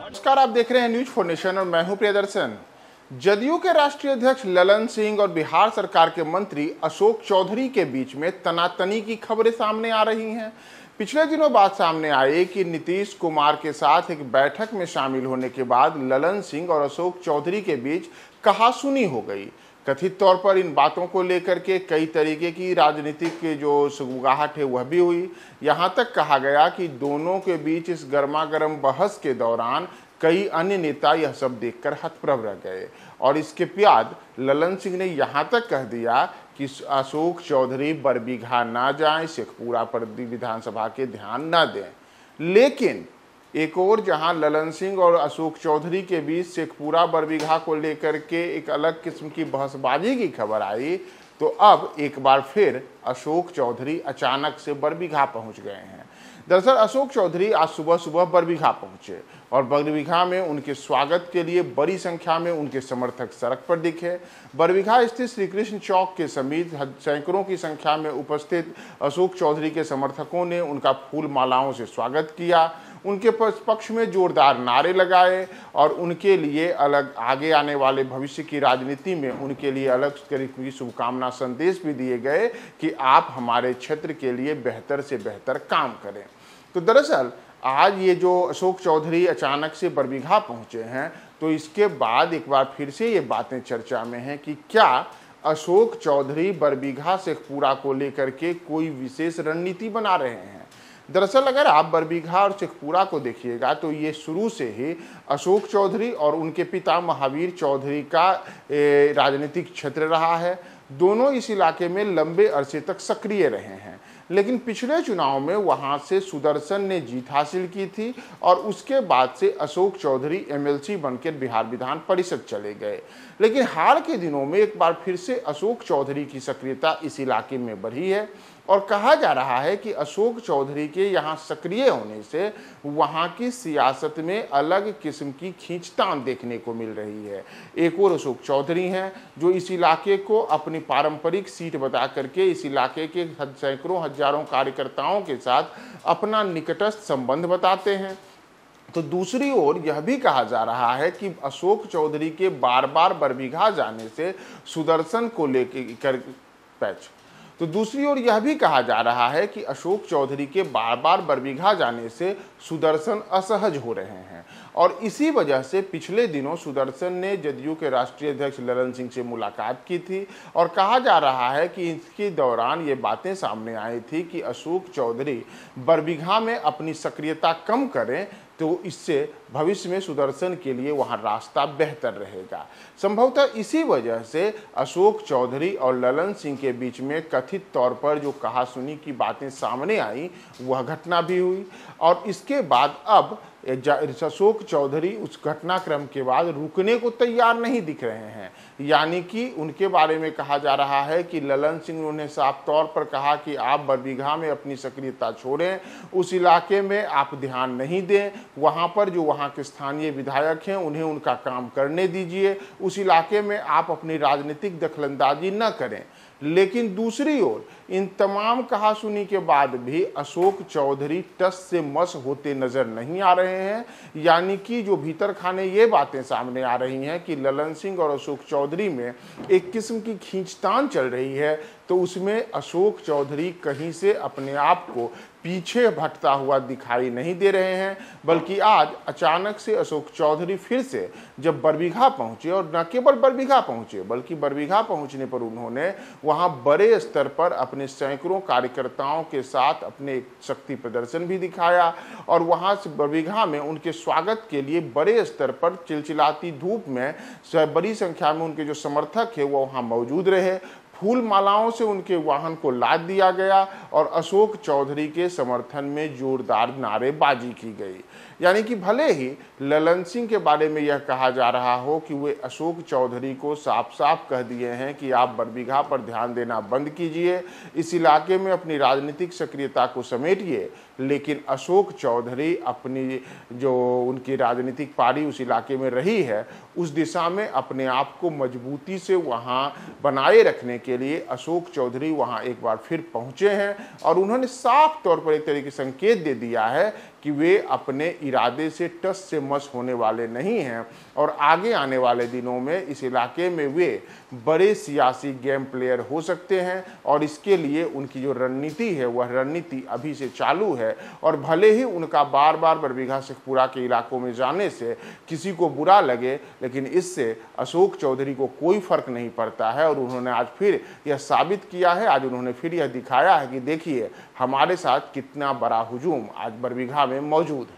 नमस्कार, आप देख रहे हैं न्यूज फॉर नेशन और मैं हूं प्रियदर्शन। जदयू के राष्ट्रीय अध्यक्ष ललन सिंह और बिहार सरकार के मंत्री अशोक चौधरी के बीच में तनातनी की खबरें सामने आ रही हैं। पिछले दिनों बात सामने आई कि नीतीश कुमार के साथ एक बैठक में शामिल होने के बाद ललन सिंह और अशोक चौधरी के बीच कहासुनी हो गई। कथित तौर पर इन बातों को लेकर के कई तरीके की राजनीतिक जो सुगबुगाहट है वह भी हुई। यहाँ तक कहा गया कि दोनों के बीच इस गर्मागर्म बहस के दौरान कई अन्य नेता यह सब देखकर हतप्रभ रह गए और इसके बाद ललन सिंह ने यहाँ तक कह दिया कि अशोक चौधरी बरबीघा ना जाएं, शेखपुरा पर विधानसभा के ध्यान न दें। लेकिन एक और जहां ललन सिंह और अशोक चौधरी के बीच शेखपुरा बरबीघा को लेकर के एक अलग किस्म की बहसबाजी की खबर आई, तो अब एक बार फिर अशोक चौधरी अचानक से बरबीघा पहुंच गए हैं। दरअसल अशोक चौधरी आज सुबह सुबह बरबीघा पहुंचे और बरबीघा में उनके स्वागत के लिए बड़ी संख्या में उनके समर्थक सड़क पर दिखे। बरबीघा स्थित श्री कृष्ण चौक के समीप सैकड़ों की संख्या में उपस्थित अशोक चौधरी के समर्थकों ने उनका फूल मालाओं से स्वागत किया, उनके पक्ष में जोरदार नारे लगाए और उनके लिए अलग आगे आने वाले भविष्य की राजनीति में उनके लिए अलग तरीके की शुभकामना संदेश भी दिए गए कि आप हमारे क्षेत्र के लिए बेहतर से बेहतर काम करें। तो दरअसल आज ये जो अशोक चौधरी अचानक से बरबीघा पहुंचे हैं, तो इसके बाद एक बार फिर से ये बातें चर्चा में हैं कि क्या अशोक चौधरी बरबीघा शेखपुरा को लेकर के कोई विशेष रणनीति बना रहे हैं। दरअसल अगर आप बरबीघा और शेखपुरा को देखिएगा तो ये शुरू से ही अशोक चौधरी और उनके पिता महावीर चौधरी का राजनीतिक क्षेत्र रहा है। दोनों इस इलाके में लंबे अरसे तक सक्रिय रहे हैं, लेकिन पिछले चुनाव में वहां से सुदर्शन ने जीत हासिल की थी और उसके बाद से अशोक चौधरी एमएलसी बनकर बिहार विधान परिषद चले गए। लेकिन हाल के दिनों में एक बार फिर से अशोक चौधरी की सक्रियता इस इलाके में बढ़ी है और कहा जा रहा है कि अशोक चौधरी के यहाँ सक्रिय होने से वहाँ की सियासत में अलग किस्म की खींचतान देखने को मिल रही है। एक और अशोक चौधरी हैं जो इस इलाके को अपनी पारंपरिक सीट बता करके इस इलाके के सैकड़ों हजारों कार्यकर्ताओं के साथ अपना निकटस्थ संबंध बताते हैं। तो दूसरी ओर यह भी कहा जा रहा है कि अशोक चौधरी के बार बार बरबीघा जाने से सुदर्शन को लेकर तो दूसरी ओर यह भी कहा जा रहा है कि अशोक चौधरी के बार बार बरबीघा जाने से सुदर्शन असहज हो रहे हैं और इसी वजह से पिछले दिनों सुदर्शन ने जदयू के राष्ट्रीय अध्यक्ष ललन सिंह से मुलाकात की थी और कहा जा रहा है कि इसके दौरान ये बातें सामने आई थी कि अशोक चौधरी बरबीघा में अपनी सक्रियता कम करें तो इससे भविष्य में सुदर्शन के लिए वहां रास्ता बेहतर रहेगा। संभवतः इसी वजह से अशोक चौधरी और ललन सिंह के बीच में कथित तौर पर जो कहासुनी की बातें सामने आई वह घटना भी हुई और इसके बाद अब अशोक चौधरी उस घटनाक्रम के बाद रुकने को तैयार नहीं दिख रहे हैं। यानी कि उनके बारे में कहा जा रहा है कि ललन सिंह ने उन्हें साफ तौर पर कहा कि आप बरबीघा में अपनी सक्रियता छोड़ें, उस इलाके में आप ध्यान नहीं दें, वहां पर जो वहां के स्थानीय विधायक हैं उन्हें उनका काम करने दीजिए, उस इलाके में आप अपनी राजनीतिक दखलंदाजी न करें। लेकिन दूसरी ओर इन तमाम कहासुनी के बाद भी अशोक चौधरी टस से मस होते नजर नहीं आ रहे हैं। यानी कि जो भीतर खाने ये बातें सामने आ रही हैं कि ललन सिंह और अशोक चौधरी में एक किस्म की खींचतान चल रही है, तो उसमें अशोक चौधरी कहीं से अपने आप को पीछे भटता हुआ दिखाई नहीं दे रहे हैं, बल्कि आज अचानक से अशोक चौधरी फिर से जब बरबीघा पहुंचे और न केवल बरबीघा पहुंचे बल्कि बरबीघा पहुंचने पर उन्होंने वहां बड़े स्तर पर अपने सैकड़ों कार्यकर्ताओं के साथ अपने शक्ति प्रदर्शन भी दिखाया और वहां से बरबीघा में उनके स्वागत के लिए बड़े स्तर पर चिलचिलाती धूप में बड़ी संख्या में उनके जो समर्थक है वो वहां मौजूद रहे। फूल मालाओं से उनके वाहन को लाद दिया गया और अशोक चौधरी के समर्थन में जोरदार नारेबाजी की गई। यानी कि भले ही ललन सिंह के बारे में यह कहा जा रहा हो कि वे अशोक चौधरी को साफ साफ कह दिए हैं कि आप बरबीघा पर ध्यान देना बंद कीजिए, इस इलाके में अपनी राजनीतिक सक्रियता को समेटिए, लेकिन अशोक चौधरी अपनी जो उनकी राजनीतिक पारी उस इलाके में रही है उस दिशा में अपने आप को मजबूती से वहां बनाए रखने के लिए अशोक चौधरी वहां एक बार फिर पहुंचे हैं और उन्होंने साफ तौर पर एक तरीके से संकेत दे दिया है कि वे अपने इरादे से टस से मस होने वाले नहीं हैं और आगे आने वाले दिनों में इस इलाके में वे बड़े सियासी गेम प्लेयर हो सकते हैं और इसके लिए उनकी जो रणनीति है वह रणनीति अभी से चालू है। और भले ही उनका बार बार बरबीघा शेखपुरा के इलाकों में जाने से किसी को बुरा लगे, लेकिन इससे अशोक चौधरी को कोई फर्क नहीं पड़ता है और उन्होंने आज फिर यह साबित किया है, आज उन्होंने फिर यह दिखाया है कि देखिए हमारे साथ कितना बड़ा हुजूम आज बरबीघा में मौजूद है।